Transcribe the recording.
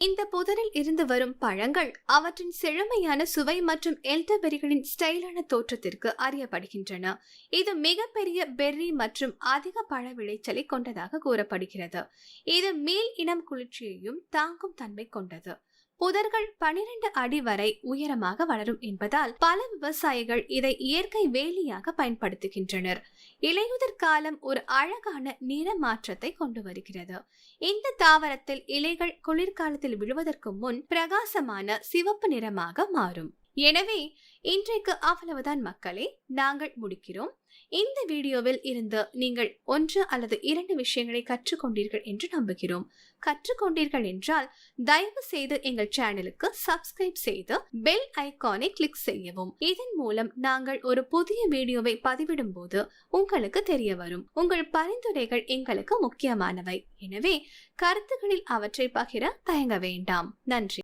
இந்த புதரில் இருந்து வரும் பழங்கள் அவற்றின் செழுமையான சுவை மற்றும் எல்டர்பெரிகளின் ஸ்டைலான தோற்றத்திற்கு அறியப்படுகின்றன. இது மிகப்பெரிய பெர்ரி மற்றும் அதிக பழ விளைச்சலை கொண்டதாக கூறப்படுகிறது. இது மேல் இனம் குளிர்ச்சியையும் தாங்கும் தன்மை கொண்டது. புதர்கள் 12 அடி வரை உயரமாக வளரும் என்பதால் பல விவசாயிகள் இதை இயற்கை வேலியாக பயன்படுத்துகின்றனர். இலையுதிர் காலம் ஒரு அழகான நிற மாற்றத்தை கொண்டு வருகிறது. இந்த தாவரத்தில் இலைகள் குளிர்காலத்தில் விழுவதற்கு முன் பிரகாசமான சிவப்பு நிறமாக மாறும். எனவே இன்றைக்கு அவ்வளவுதான் மக்களே, நாங்கள் முடிக்கிறோம். இந்த வீடியோவில் இருந்து நீங்கள் 1 அல்லது 2 விஷயங்களை கற்றுக்கொண்டீர்கள் என்று நம்புகிறோம். கற்றுக்கொண்டீர்கள் என்றால் தயவு செய்து எங்கள் சேனலுக்கு சப்ஸ்கிரைப் செய்து பெல் ஐகானை கிளிக் செய்யவும். இதன் மூலம் நாங்கள் ஒரு புதிய வீடியோவை பதிவிடும் போது உங்களுக்கு தெரிய வரும். உங்கள் பரிந்துரைகள் எங்களுக்கு முக்கியமானவை. எனவே கருத்துக்களில் அவற்றை பகிர தயங்க வேண்டாம். நன்றி.